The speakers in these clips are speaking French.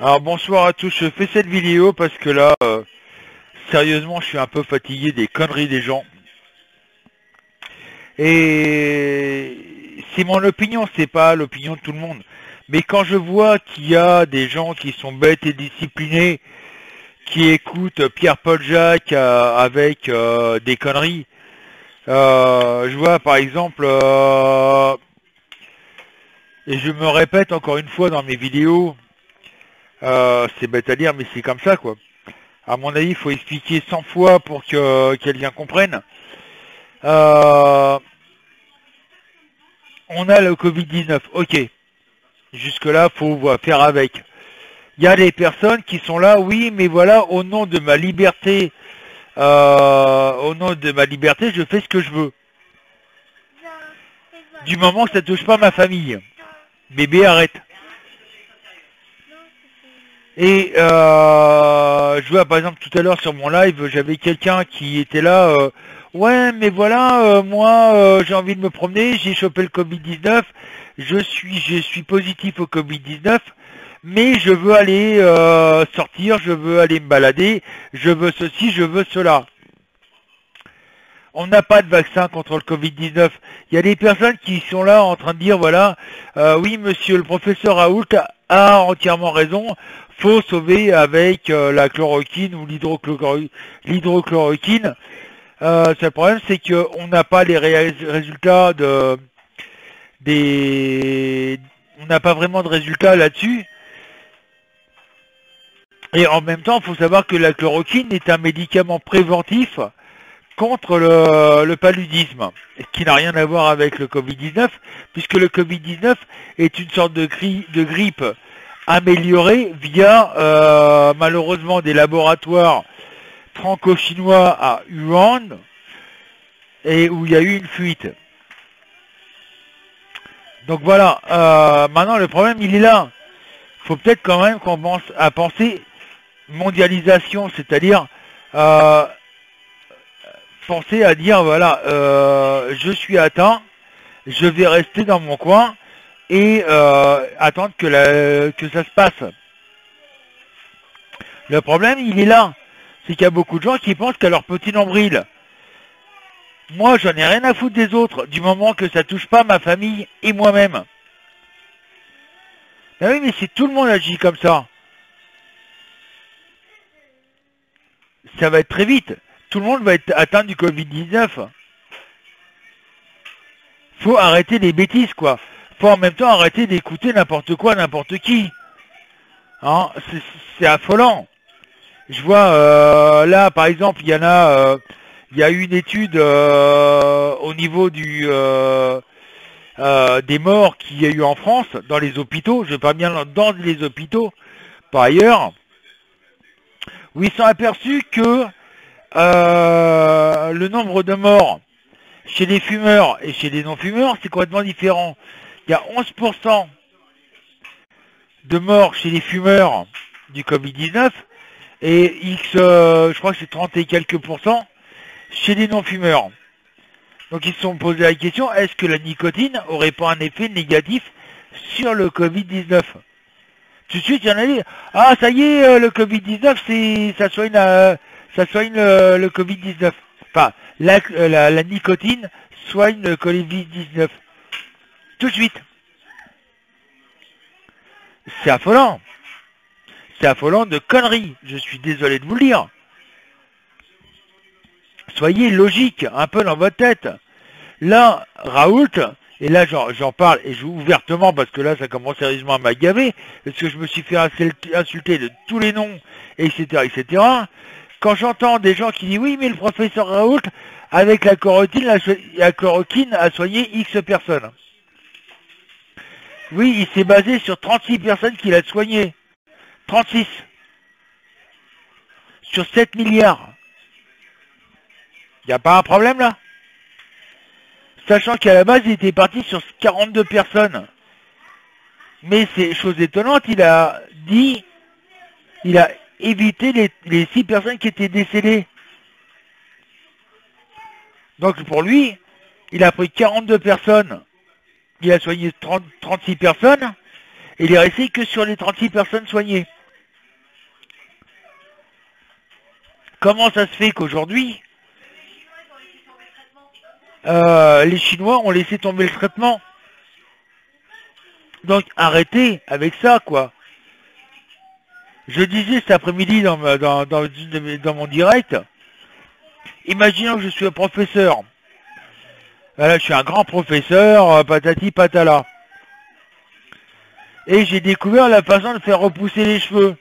Alors bonsoir à tous, je fais cette vidéo parce que là, sérieusement, je suis un peu fatigué des conneries des gens. Et c'est mon opinion, c'est pas l'opinion de tout le monde. Mais quand je vois qu'il y a des gens qui sont bêtes et disciplinés, qui écoutent Pierre-Paul Jacques avec des conneries, je vois par exemple, et je me répète encore une fois dans mes vidéos, c'est bête à dire mais c'est comme ça quoi. À mon avis, il faut expliquer 100 fois pour que quelqu'un comprenne. Euh, on a le Covid-19, ok. Jusque-là, faut faire avec. Il y a des personnes qui sont là, oui, mais voilà, au nom de ma liberté, je fais ce que je veux. Du moment que ça touche pas ma famille. Bébé, arrête. Et je vois par exemple tout à l'heure sur mon live, j'avais quelqu'un qui était là, ouais mais voilà, moi j'ai envie de me promener, j'ai chopé le Covid-19, je suis positif au Covid-19, mais je veux aller sortir, je veux aller me balader, je veux ceci, je veux cela. On n'a pas de vaccin contre le Covid-19. Il y a des personnes qui sont là en train de dire, voilà, oui, monsieur le professeur Raoult a entièrement raison, faut sauver avec la chloroquine ou l'hydrochloroquine. Le problème, c'est qu'on n'a pas les résultats on n'a pas vraiment de résultats là-dessus. Et en même temps, il faut savoir que la chloroquine est un médicament préventif contre le paludisme, qui n'a rien à voir avec le Covid-19, puisque le Covid-19 est une sorte de grippe améliorée via malheureusement des laboratoires franco-chinois à Wuhan, et où il y a eu une fuite. Donc voilà, maintenant le problème il est là. Il faut peut-être quand même qu'on pense à penser mondialisation, c'est-à-dire penser à dire voilà, je suis atteint, je vais rester dans mon coin et attendre que ça se passe. Le problème, il est là. C'est qu'il y a beaucoup de gens qui pensent qu'à leur petit nombril. Moi, j'en ai rien à foutre des autres, du moment que ça touche pas ma famille et moi-même. Ben oui, mais si tout le monde agit comme ça, ça va être très vite. Tout le monde va être atteint du Covid-19. Faut arrêter les bêtises, quoi. Faut en même temps arrêter d'écouter n'importe quoi, n'importe qui. Hein, c'est affolant. Je vois là, par exemple, il y a eu une étude au niveau des morts qu'il y a eu en France, dans les hôpitaux, je parle bien dans les hôpitaux, par ailleurs, où ils sont aperçus que le nombre de morts chez les fumeurs et chez les non-fumeurs, c'est complètement différent. Il y a 11% de morts chez les fumeurs du Covid-19 et je crois que c'est 30 et quelques pourcents chez les non-fumeurs. Donc ils se sont posé la question, est-ce que la nicotine aurait pas un effet négatif sur le Covid-19? Tout de suite, il y en a dit, ah ça y est, le Covid-19, ça soigne le Covid-19. Enfin, la nicotine soigne le Covid-19. Tout de suite. C'est affolant. C'est affolant de conneries. Je suis désolé de vous le dire. Soyez logique, un peu dans votre tête. Là, Raoult, et là j'en parle, et je joue ouvertement, parce que là ça commence sérieusement à m'agaver, parce que je me suis fait insulter de tous les noms, etc., etc. Quand j'entends des gens qui disent, oui, mais le professeur Raoult, avec la chloroquine a soigné X personnes. Oui, il s'est basé sur 36 personnes qu'il a soignées. 36. Sur 7 milliards. Il n'y a pas un problème là? Sachant qu'à la base, il était parti sur 42 personnes. Mais c'est chose étonnante, il a évité les 6 personnes qui étaient décédées. Donc pour lui, il a pris 42 personnes, il a soigné 36 personnes, et il est resté que sur les 36 personnes soignées. comment ça se fait qu'aujourd'hui, les Chinois ont laissé tomber le traitement? Donc arrêtez avec ça, quoi. Je disais cet après-midi dans mon direct, imaginons que je suis un professeur. Voilà, je suis un grand professeur, patati patala. Et j'ai découvert la façon de faire repousser les cheveux.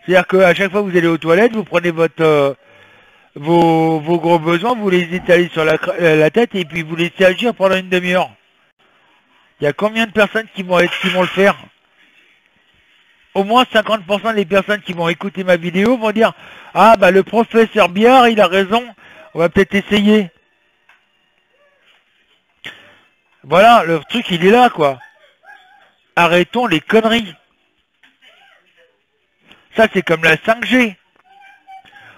C'est-à-dire qu'à chaque fois que vous allez aux toilettes, vous prenez vos gros besoins, vous les étalez sur la tête et puis vous laissez agir pendant une demi-heure. Il y a combien de personnes qui vont le faire? Au moins 50% des personnes qui vont écouter ma vidéo vont dire « Ah bah le professeur Biard, il a raison, on va peut-être essayer. » Voilà, le truc il est là quoi. Arrêtons les conneries. Ça c'est comme la 5G.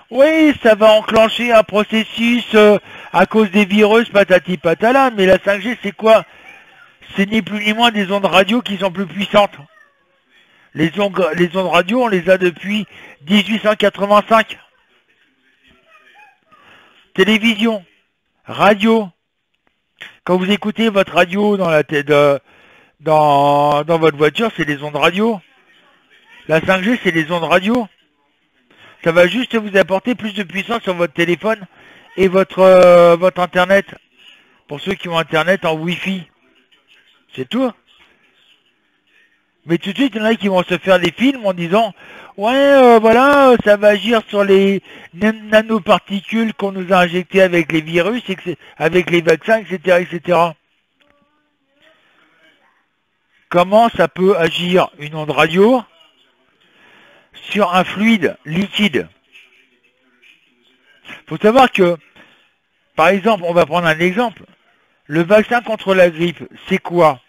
Oui, ça va enclencher un processus à cause des virus, patati patala, mais la 5G c'est quoi? C'est ni plus ni moins des ondes radio qui sont plus puissantes. Les ondes radio, on les a depuis 1885. Télévision, radio. Quand vous écoutez votre radio dans votre voiture, c'est des ondes radio. La 5G, c'est des ondes radio. Ça va juste vous apporter plus de puissance sur votre téléphone et votre Internet. Pour ceux qui ont Internet en Wi-Fi. C'est tout. Mais tout de suite, il y en a qui vont se faire des films en disant « Ouais, voilà, ça va agir sur les nanoparticules qu'on nous a injectées avec les virus, avec les vaccins, etc. etc. » Comment ça peut agir une onde radio sur un fluide liquide? Il faut savoir que, par exemple, on va prendre un exemple. Le vaccin contre la grippe, c'est quoi?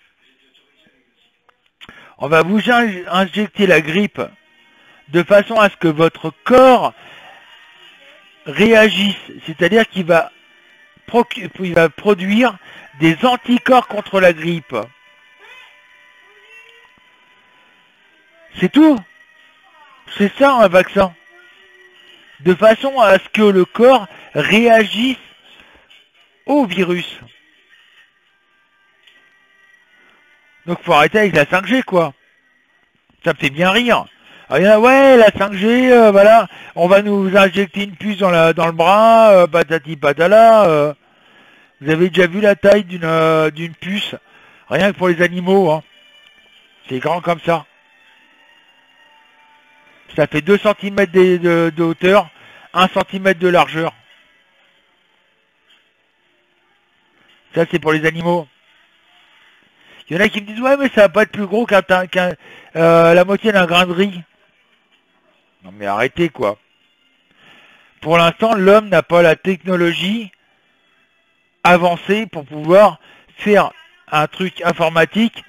On va vous injecter la grippe de façon à ce que votre corps réagisse, c'est-à-dire qu'il va produire des anticorps contre la grippe. C'est tout. C'est ça un vaccin. De façon à ce que le corps réagisse au virus. Donc faut arrêter avec la 5G quoi. Ça me fait bien rire. Alors, il y en a, ouais, la 5G, voilà, on va nous injecter une puce dans le bras, patati patala. Vous avez déjà vu la taille d'une puce? Rien que pour les animaux, hein. C'est grand comme ça. Ça fait 2 cm de hauteur, 1 cm de largeur. Ça c'est pour les animaux. Il y en a qui me disent, ouais, mais ça va pas être plus gros la moitié d'un grain de riz. Non, mais arrêtez, quoi. Pour l'instant, l'homme n'a pas la technologie avancée pour pouvoir faire un truc informatique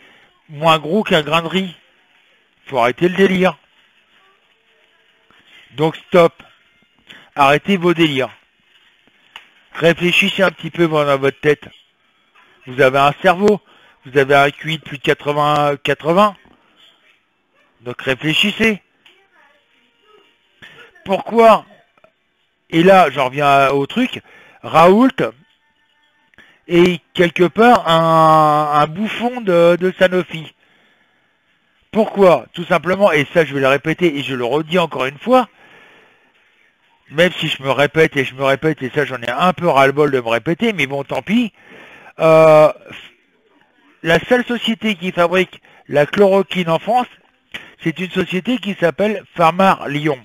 moins gros qu'un grain de riz. Faut arrêter le délire. Donc, stop. Arrêtez vos délires. Réfléchissez un petit peu dans votre tête. Vous avez un cerveau. Vous avez un QI de plus de 80. Donc réfléchissez. Pourquoi? Et là, j'en reviens au truc. Raoult est quelque part un bouffon de Sanofi. Pourquoi? Tout simplement, et ça je vais le répéter et je le redis encore une fois, même si je me répète, et ça j'en ai un peu ras-le-bol de me répéter, mais bon, tant pis. La seule société qui fabrique la chloroquine en France, c'est une société qui s'appelle Pharma Lyon.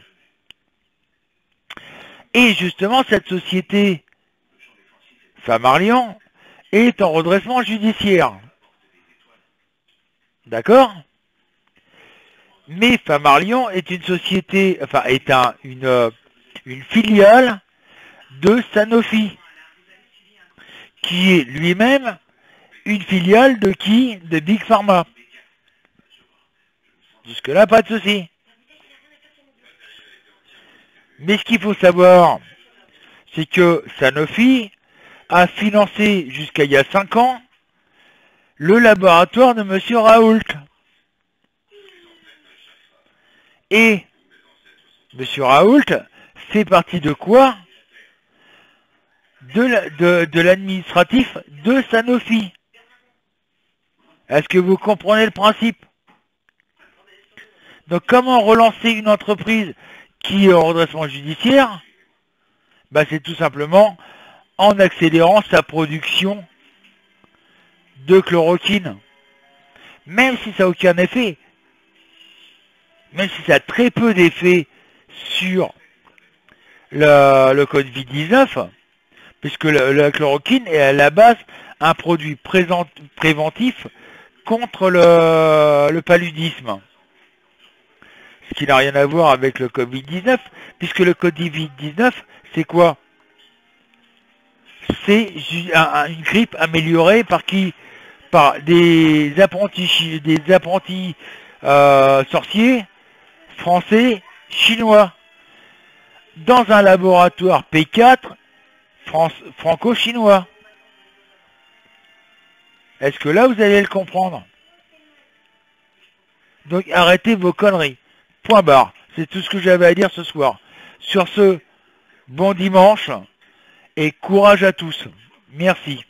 Et justement, cette société, Pharma Lyon, est en redressement judiciaire. D'accord? Mais Pharma Lyon est une société, enfin, est une filiale de Sanofi, qui est lui-même une filiale de qui? De Big Pharma. Jusque-là, pas de souci. Mais ce qu'il faut savoir, c'est que Sanofi a financé jusqu'à il y a 5 ans le laboratoire de M. Raoult. Et Monsieur Raoult fait partie de quoi? De l'administratif de Sanofi. Est-ce que vous comprenez le principe? Donc comment relancer une entreprise qui est en redressement judiciaire? Bah, c'est tout simplement en accélérant sa production de chloroquine. Même si ça n'a aucun effet, même si ça a très peu d'effet sur le Covid-19, puisque la chloroquine est à la base un produit préventif contre le paludisme. Ce qui n'a rien à voir avec le Covid-19, puisque le Covid-19, c'est quoi? C'est une grippe améliorée par qui? Par des apprentis sorciers français, chinois, dans un laboratoire P4 franco-chinois. Est-ce que là, vous allez le comprendre? Donc, arrêtez vos conneries. Point barre. C'est tout ce que j'avais à dire ce soir. Sur ce, bon dimanche et courage à tous. Merci.